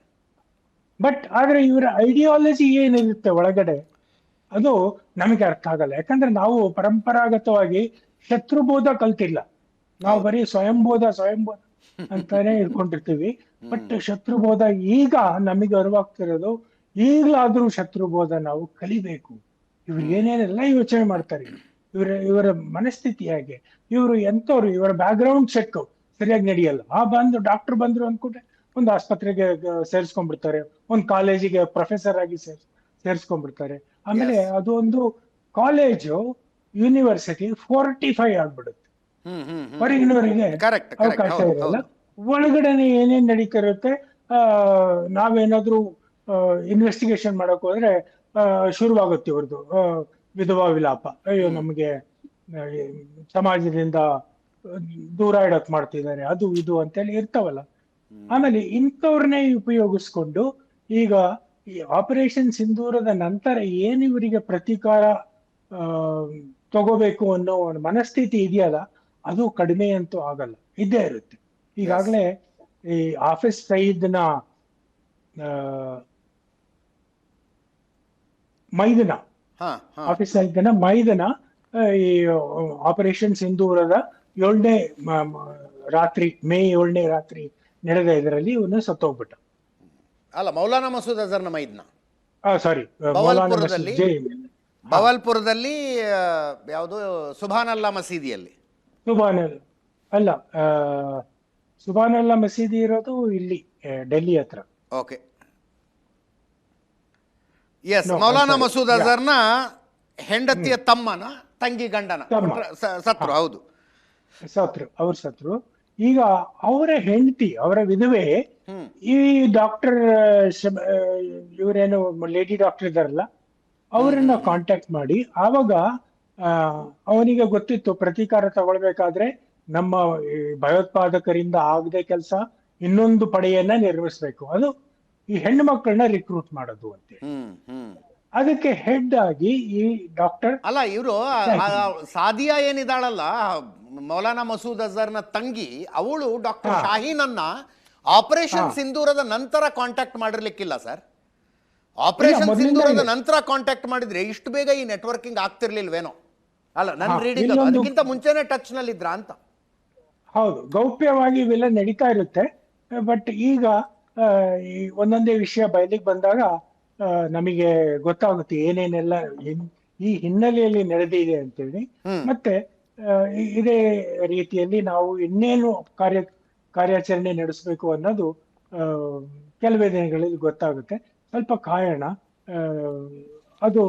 ಬಟ್ ಆದ್ರೆ ಇವರ ಐಡಿಯಾಲಜಿ ಏನಿರುತ್ತೆ ಒಳಗಡೆ ಅದು ನಮಗೆ ಅರ್ಥ ಆಗಲ್ಲ. ಯಾಕಂದ್ರೆ ನಾವು ಪರಂಪರಾಗತವಾಗಿ ಶತ್ರುಬೋಧ ಕಲ್ತಿಲ್ಲ. ನಾವು ಬರೀ ಸ್ವಯಂಬೋಧ ಅಂತಾನೆ ಇಟ್ಕೊಂಡಿರ್ತೀವಿ. ಬಟ್ ಶತ್ರುಬೋಧ ಈಗ ನಮಗೆ ಅರಿವಾಗ್ತಿರೋದು, ಈಗಲಾದ್ರೂ ಶತ್ರುಬೋಧ ನಾವು ಕಲಿಬೇಕು. ಇವ್ರು ಏನೇನೆಲ್ಲ ಯೋಚನೆ ಮಾಡ್ತಾರೆ, ಇವರ ಮನಸ್ಥಿತಿ ಹೇಗೆ, ಇವರು ಎಂತವ್ರು, ಇವರ ಬ್ಯಾಕ್ ಗ್ರೌಂಡ್ ಚೆಕ್ ಸರಿಯಾಗಿ ನಡೆಯಲ್ಲ. ಡಾಕ್ಟರ್ ಬಂದ್ರು ಅನ್ಕೊಂಡ್ರೆ ಒಂದು ಆಸ್ಪತ್ರೆಗೆ ಸೇರಿಸ್ಕೊಂಡ್ಬಿಡ್ತಾರೆ, ಒಂದು ಕಾಲೇಜಿಗೆ ಪ್ರೊಫೆಸರ್ ಆಗಿ ಸೇರಿಸ್ಕೊಂಡ್ಬಿಡ್ತಾರೆ. ಆಮೇಲೆ ಅದು ಒಂದು ಕಾಲೇಜು ಯೂನಿವರ್ಸಿಟಿ 45 ಆಗ್ಬಿಡುತ್ತೆ. ಹೊರಗಿನವರಿಗೆ ಅವಕಾಶ ಇರಲ್ಲ. ಒಳಗಡೆನೆ ಏನೇನ್ ನಡೀತಿರುತ್ತೆ, ನಾವೇನಾದ್ರೂ ಇನ್ವೆಸ್ಟಿಗೇಷನ್ ಮಾಡಕ್ ಹೋದ್ರೆ ಶುರುವಾಗುತ್ತೆ ಇವ್ರದ್ದು ವಿಧವಾ ವಿಲಾಪ. ಅಯ್ಯೋ, ನಮ್ಗೆ ಸಮಾಜದಿಂದ ದೂರ ಇಡಕ್ ಮಾಡ್ತಿದ್ದಾರೆ, ಅದು ಇದು ಅಂತೇಳಿ ಇರ್ತಾವಲ್ಲ. ಆಮೇಲೆ ಇಂಥವ್ರನ್ನೇ ಉಪಯೋಗಿಸ್ಕೊಂಡು ಈಗ ಈ ಆಪರೇಷನ್ ಸಿಂಧೂರದ ನಂತರ ಏನ್ ಇವರಿಗೆ ಪ್ರತೀಕಾರ ತಗೋಬೇಕು ಅನ್ನೋ ಒಂದು ಮನಸ್ಥಿತಿ ಇದೆಯಲ್ಲ, ಅದು ಕಡಿಮೆ ಅಂತೂ ಆಗಲ್ಲ, ಇದ್ದೇ ಇರುತ್ತೆ. ಈಗಾಗಲೇ ಈ ಆಫೀಸ್ ಸಯೀದ್ನ ಮೈದನ ಈ ಆಪರೇಷನ್ ಸಿಂಧೂರದ 7ನೇ ರಾತ್ರಿ, ಮೇ 7ನೇ ರಾತ್ರಿ ನಡೆದ ಇದರಲ್ಲಿ ಇವನು ಸತ್ತೋಗ್ಬಿಟ್ಟ. ಅಲ್ಲ, ಮೌಲಾನಾ ಮಸೂದ್ ಅಜರ್ನ ಮೈದ್ನ, ಸಾರಿ, ಬವಲ್ಪುರದಲ್ಲಿ ಯಾವುದು ಸುಭಾನಲ್ಲಾ ಮಸೀದಿಯಲ್ಲಿ. ಸುಭಾನಲ್ಲಾ ಮಸೀದಿ ಇರೋದು ಇಲ್ಲಿ ಡೆಲ್ಲಿ ಹತ್ರ. Okay, yes. ಮೌಲಾನಾ ಮಸೂದ್ ಅಜರ್ನ ಹೆಂಡತಿಯ ತಮ್ಮನ ತಂಗಿ ಗಂಡನ ಸತ್ರು. ಹೌದು, ಅವ್ರು ಸತ್ರು. ಈಗ ಅವರ ಹೆಂಡತಿ, ಅವರ ವಿಧವೆ, ಈ ಡಾಕ್ಟರ್ ಇವರೇನು ಲೇಡಿ ಡಾಕ್ಟರ್ ಇದಾರಲ್ಲ, ಅವರನ್ನ ಕಾಂಟ್ಯಾಕ್ಟ್ ಮಾಡಿ, ಆವಾಗ ಅವನಿಗೆ ಗೊತ್ತಿತ್ತು ಪ್ರತೀಕಾರ ತಗೊಳ್ಬೇಕಾದ್ರೆ ನಮ್ಮ ಭಯೋತ್ಪಾದಕರಿಂದ ಆಗದೆ ಕೆಲಸ ಇನ್ನೊಂದು ಪಡೆಯನ್ನ ನಿರ್ಮಿಸ್ಬೇಕು, ಅದು ಈ ಹೆಣ್ಣು ಮಕ್ಕಳನ್ನ ರಿಕ್ರೂಟ್ ಮಾಡೋದು ಅಂತ. ಅದಕ್ಕೆ ಹೆಡ್ ಆಗಿ ಈ ಡಾಕ್ಟರ್ ಅಲ್ಲ, ಇವರು ಸಾದಿಯಾ ಏನಿದಾಳಲ್ಲ, ಮೌಲಾನಾ ಮಸೂದ್ ಅಜರ್ನ ತಂಗಿ, ಅವಳು ಡಾಕ್ಟರ್ ಶಾಹೀನನ್ನ ಆಪರೇಷನ್ ಸಿಂಧೂರದ ನಂತರ ಕಾಂಟ್ಯಾಕ್ಟ್ ಮಾಡಿರ್ಲಿಕ್ಕಿಲ್ಲ ಸರ್. ಆಪರೇಷನ್ ಸಿಂಧೂರದ ನಂತರ ಕಾಂಟ್ಯಾಕ್ಟ್ ಮಾಡಿದ್ರೆ ಇಷ್ಟು ಬೇಗ ಈ ನೆಟ್ವರ್ಕಿಂಗ್ ಆಗ್ತಿರ್ಲಿಲ್ವೇನೋ. ಅಲ್ಲ, ನನ್ನ ರೀಡಿಂಗ್ ಅದಕ್ಕಿಂತ ಮುಂಚೆನೆ ಟಚ್ ನಲ್ಲಿ ಇದ್ರ ಅಂತ. ಹೌದು, ಗೌಪ್ಯವಾಗಿ ಇವೆಲ್ಲ ನಡೀತಾ ಇರುತ್ತೆ. ಬಟ್ ಈಗ ಈ ಒಂದೊಂದೇ ವಿಷಯ ಬಯಲಿಗೆ ಬಂದಾಗ ನಮಗೆ ಗೊತ್ತಾಗುತ್ತೆ ಏನೇನೆಲ್ಲ ಈ ಹಿನ್ನೆಲೆಯಲ್ಲಿ ನಡೆದಿದೆ ಅಂತೇಳಿ. ಮತ್ತೆ ಇದೇ ರೀತಿಯಲ್ಲಿ ನಾವು ಇನ್ನೇನು ಕಾರ್ಯಾಚರಣೆ ನಡೆಸಬೇಕು ಅನ್ನೋದು ಕೆಲವೇ ದಿನಗಳಲ್ಲಿ ಗೊತ್ತಾಗುತ್ತೆ. ಸ್ವಲ್ಪ ಕಾಯೋಣ. ಅದು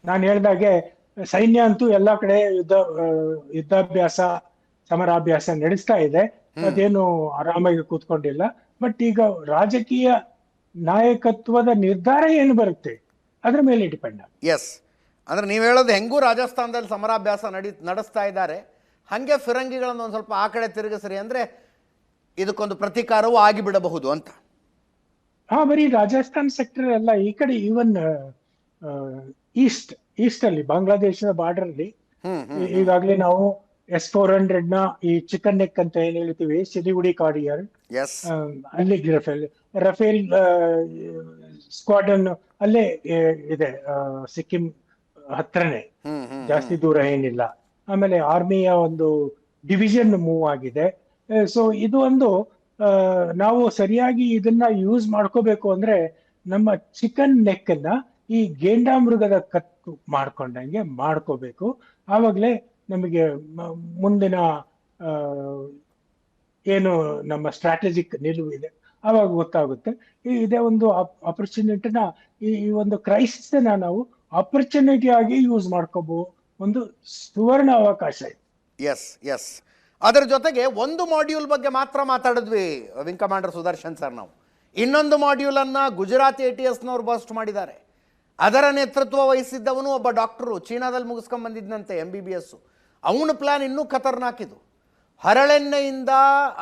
ನಾನು ಹೇಳ್ದಾಗೆ ಸೈನ್ಯ ಅಂತೂ ಎಲ್ಲಾ ಕಡೆ ಯುದ್ಧಾಭ್ಯಾಸ, ಸಮರಾಭ್ಯಾಸ ನಡೆಸ್ತಾ ಇದೆ. ಅದೇನು ಆರಾಮಾಗಿ ಕೂತ್ಕೊಂಡಿಲ್ಲ. ಬಟ್ ಈಗ ರಾಜಕೀಯ ನಾಯಕತ್ವದ ನಿರ್ಧಾರ ಏನು ಬರುತ್ತೆ ಅದ್ರ ಮೇಲೆ ಡಿಪೆಂಡ್ ಆಗುತ್ತೆ. ಎಸ್, ಅಂದ್ರೆ ನೀವು ಹೇಳೋದು ಹೆಂಗೂ ರಾಜಸ್ಥಾನದಲ್ಲಿ ಸಮರಾಭ್ಯಾಸ ನಡೆಸ್ತಾ ಇದ್ದಾರೆ, ಹಂಗೆ ಫಿರಂಗಿಗಳನ್ನು ಒಂದು ಸ್ವಲ್ಪ ಆ ಕಡೆ ತಿರುಗಿಸ್ರಿ ಅಂದ್ರೆ ಇದಕ್ಕೊಂದು ಪ್ರತೀಕಾರವೂ ಆಗಿಬಿಡಬಹುದು ಅಂತ. ಬರೀ ರಾಜಸ್ಥಾನ್ ಸೆಕ್ಟರ್ ಅಲ್ಲ, ಈ ಕಡೆ ಈವನ್ ಈಸ್ಟ್ ಅಲ್ಲಿ ಬಾಂಗ್ಲಾದೇಶದ ಬಾರ್ಡರ್ ಅಲ್ಲಿ ಈಗಾಗಲೇ ನಾವು S-400 ನ ಈ ಚಿಕನ್ ನೆಕ್ ಅಂತ ಏನ್ ಹೇಳ್ತೀವಿ, ಸಿಲಿಗುಡಿ ಕಾರಿಡಾರ್, ಅಲ್ಲಿ ರಫೇಲ್ ಸ್ಕ್ವಾಡನ್ ಅಲ್ಲೇ ಇದೆ. ಸಿಕ್ಕಿಂ ಹತ್ರನೇ, ಜಾಸ್ತಿ ದೂರ ಏನಿಲ್ಲ. ಆಮೇಲೆ ಆರ್ಮಿಯ ಒಂದು ಡಿವಿಷನ್ ಮೂವ್ ಆಗಿದೆ. ಸೊ ಇದು ಒಂದು ನಾವು ಸರಿಯಾಗಿ ಇದನ್ನ ಯೂಸ್ ಮಾಡ್ಕೋಬೇಕು ಅಂದ್ರೆ ನಮ್ಮ ಚಿಕನ್ ನೆಕ್ ಅನ್ನ ಈ ಗೇಂಡಾಮೃಗದ ಕತ್ತು ಮಾಡ್ಕೊಂಡಂಗೆ ಮಾಡ್ಕೋಬೇಕು. ಆವಾಗಲೇ ನಮಗೆ ಮುಂದಿನ ಏನು ನಮ್ಮ ಸ್ಟ್ರಾಟಜಿಕ್ ನಿಲುವು ಇದೆ ಆವಾಗ ಗೊತ್ತಾಗುತ್ತೆ. ಇದೇ ಒಂದು ಆಪರ್ಚುನಿಟಿನ, ಈ ಒಂದು ಕ್ರೈಸಿಸ್ ನಾವು ಆಪರ್ಚುನಿಟಿ ಆಗಿ ಯೂಸ್ ಮಾಡ್ಕೋಬಹುದು. ಒಂದು ಸುವರ್ಣ ಅವಕಾಶ ಇದೆ. Yes yes. ಅದರ ಜೊತೆಗೆ ಒಂದು ಮಾಡ್ಯೂಲ್ ಬಗ್ಗೆ ಮಾತ್ರ ಮಾತಾಡಿದ್ವಿ ವಿಂಗ್ ಕಮಾಂಡರ್ ಸುದರ್ಶನ್ ಸರ್ ನಾವು. ಇನ್ನೊಂದು ಮಾಡ್ಯೂಲನ್ನು ಗುಜರಾತ್ ATSನವ್ರು ಬಸ್ಟ್ ಮಾಡಿದ್ದಾರೆ. ಅದರ ನೇತೃತ್ವ ವಹಿಸಿದ್ದವನು ಒಬ್ಬ ಡಾಕ್ಟ್ರು, ಚೀನಾದಲ್ಲಿ ಮುಗಿಸ್ಕೊಂಡು ಬಂದಿದ್ದಂತೆ MBBS. ಅವನ ಪ್ಲ್ಯಾನ್ ಇನ್ನೂ ಖತರ್ನಾಕಿದು. ಹರಳೆಣ್ಣೆಯಿಂದ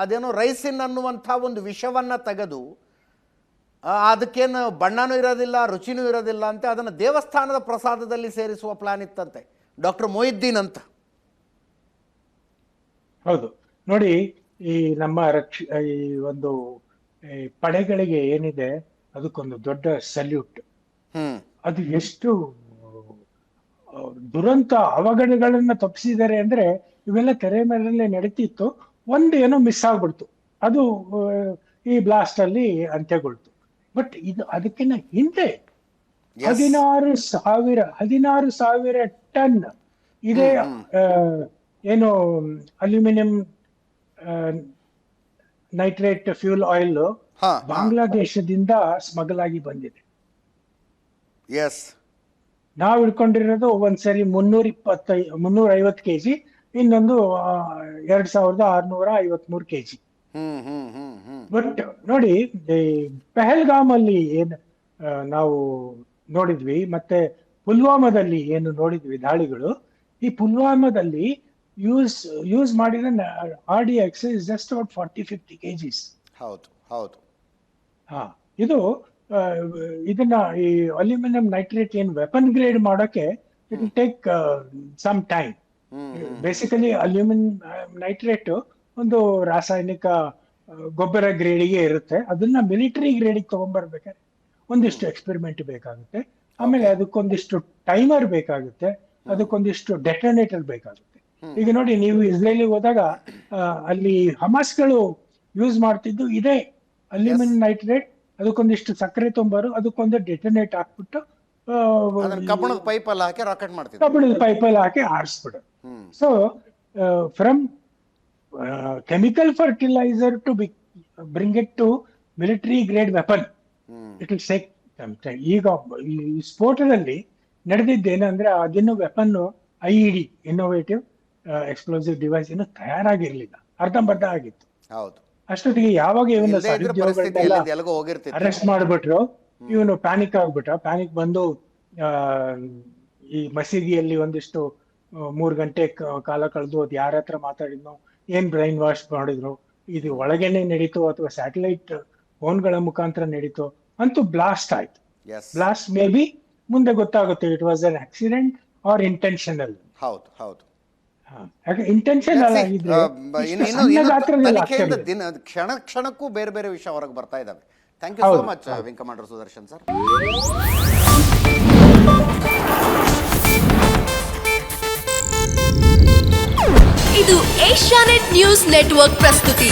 ಅದೇನೋ ರೈಸಿನ್ ಅನ್ನುವಂಥ ಒಂದು ವಿಷವನ್ನು ತೆಗೆದು ಅದಕ್ಕೇನು ಬಣ್ಣನೂ ಇರೋದಿಲ್ಲ, ರುಚಿನೂ ಇರೋದಿಲ್ಲ ಅಂತ ಅದನ್ನು ದೇವಸ್ಥಾನದ ಪ್ರಸಾದದಲ್ಲಿ ಸೇರಿಸುವ ಪ್ಲಾನ್ ಇತ್ತಂತೆ ಡಾಕ್ಟರ್ ಮೊಹಿದ್ದೀನ್ ಅಂತ. ಹೌದು ನೋಡಿ, ಈ ನಮ್ಮ ಈ ಒಂದು ಪಡೆಗಳಿಗೆ ಏನಿದೆ ಅದಕ್ಕೊಂದು ದೊಡ್ಡ ಸಲ್ಯೂಟ್. ಅದು ಎಷ್ಟು ದುರಂತ ಅವಘಡಗಳನ್ನ ತಪ್ಪಿಸಿದ್ದಾರೆ ಅಂದ್ರೆ, ಇವೆಲ್ಲ ತೆರೆ ಮೇಲೆ ನಡೀತಿತ್ತು, ಒಂದು ಏನೋ ಮಿಸ್ ಆಗ್ಬಿಡ್ತು, ಅದು ಈ ಬ್ಲಾಸ್ಟ್ ಅಲ್ಲಿ ಅಂತ್ಯಗೊಳ್ತು. ಬಟ್ ಇದು ಅದಕ್ಕಿಂತ ಹಿಂದೆ 16,000 ಟನ್ ಇದೇ ಏನು ಅಲ್ಯೂಮಿನಿಯಂ ನೈಟ್ರೇಟ್ ಫ್ಯೂಲ್ ಆಯಿಲ್ ಬಾಂಗ್ಲಾದೇಶದಿಂದ ಸ್ಮಗಲ್ ಆಗಿ ಬಂದಿದೆ. ನಾವು ಇಟ್ಕೊಂಡಿರೋದು ಒಂದ್ಸರಿ 350 kg, ಇನ್ನೊಂದು 2,653 kg. ಬಟ್ ನೋಡಿ, ಪೆಹಲ್ಗಾಮ್ ಅಲ್ಲಿ ಏನ್ ನಾವು ನೋಡಿದ್ವಿ, ಮತ್ತೆ ಪುಲ್ವಾಮಾದಲ್ಲಿ ಏನು ನೋಡಿದ್ವಿ ದಾಳಿಗಳು, ಈ ಪುಲ್ವಾಮಾದಲ್ಲಿ ಯೂಸ್ ಮಾಡಿದ RDX is just about 40-50 kgs. ಹೌದು ಹೌದು. ಇದು ಇದನ್ನ ಈ ಅಲ್ಯೂಮಿನಿಯಂ ನೈಟ್ರೇಟ್ ಏನ್ ವೆಪನ್ ಗ್ರೇಡ್ ಮಾಡೋಕೆ it will take some time. Basically aluminium nitrate ಒಂದು ರಾಸಾಯನಿಕ ಗೊಬ್ಬರ ಗ್ರೇಡಿಗೆ ಇರುತ್ತೆ. ಅದನ್ನ ಮಿಲಿಟರಿ ಗ್ರೇಡಿಗೆ ತಗೊಂಡ್ಬರ್ಬೇಕಾದ್ರೆ ಒಂದಿಷ್ಟು ಎಕ್ಸ್ಪೆರಿಮೆಂಟ್ ಬೇಕಾಗುತ್ತೆ, ಆಮೇಲೆ ಅದಕ್ಕೊಂದಿಷ್ಟು ಟೈಮರ್ ಬೇಕಾಗುತ್ತೆ, ಅದಕ್ಕೊಂದಿಷ್ಟು ಡೆಟೋನೇಟರ್ ಬೇಕಾಗುತ್ತೆ. ಈಗ ನೋಡಿ, ನೀವು ಇಸ್ರೇಲಿಗೆ ಹೋದಾಗ ಅಲ್ಲಿ ಹಮಾಸ್ಗಳು ಯೂಸ್ ಮಾಡ್ತಿದ್ದು ಇದೇ ಅಲ್ಯೂಮಿನಿಯಂ ನೈಟ್ರೇಟ್, ಅದಕ್ಕೊಂದಿಷ್ಟು ಸಕ್ಕರೆ ತೊಂಬರು, ಅದಕ್ಕೊಂದು ಡೆಟೋನೇಟ್ ಹಾಕ್ಬಿಟ್ಟು ಕಬ್ಬಣದ ಪೈಪಲ್ಲಿ ಹಾಕಿ ರಾಕೆಟ್ ಮಾಡ್ತಿದ್ರು, ಕಬ್ಬಣದ ಪೈಪಲ್ಲಿ ಹಾಕಿ ಆರಿಸ್ಬಿಡು. So from chemical fertilizer to bring it to military grade weapon, it will take some time. ಈಗ ಈ ಸ್ಫೋಟದಲ್ಲಿ ನಡೆದಿದ್ದೇನಂದ್ರೆ, ಅದನ್ನು weapon IED innovative explosive device ಇನ್ನು ತಯಾರಾಗಿರ್ಲಿಲ್ಲ, ಅರ್ಧಂಬರ್ಧ ಆಗಿತ್ತು. ಹೌದು. ಅಷ್ಟೊತ್ತಿಗೆ ಯಾವಾಗ ಇವನು ಅರೆಸ್ಟ್ ಮಾಡ್ಬಿಟ್ರು, ಇವನು ಪ್ಯಾನಿಕ್ ಆಗ್ಬಿಟ್ಟ. ಪ್ಯಾನಿಕ್ ಬಂದು ಈ ಮಸೀದಿಯಲ್ಲಿ ಒಂದಿಷ್ಟು 3 ಗಂಟೆ ಕಾಲ ಕಳೆದು ಅದು ಯಾರ ಹತ್ರ ಮಾತಾಡಿದ್ನೋ, ಏನ್ ಬ್ರೈನ್ ವಾಶ್ ಮಾಡಿದ್ರು, ಇದು ಒಳಗೇನೆ ನಡೀತು ಅಥವಾ ಸ್ಯಾಟಲೈಟ್ ಫೋನ್ಗಳ ಮುಖಾಂತರ ನಡೀತು, ಅಂತೂ ಬ್ಲಾಸ್ಟ್ ಆಯ್ತು. ಬ್ಲಾಸ್ಟ್ ಮೇ ಬಿ ಮುಂದೆ ಗೊತ್ತಾಗುತ್ತೆ it was an accident or intentional. ಹೌದು ಹೌದು. ಇಂಟೆನ್ಷನಲ್ ಆಗಿದ್ರೆ ಕ್ಷಣ ಕ್ಷಣಕ್ಕೂ ಬೇರೆ ಬೇರೆ ವಿಷಯ ಹೊರಗೆ ಬರ್ತಾ ಇದಾವೆ. Thank you so much wing commander Sudarshan sir. ಇದು ಏಷ್ಯಾನೆಟ್ ನ್ಯೂಸ್ ನೆಟ್ವರ್ಕ್ ಪ್ರಸ್ತುತಿ.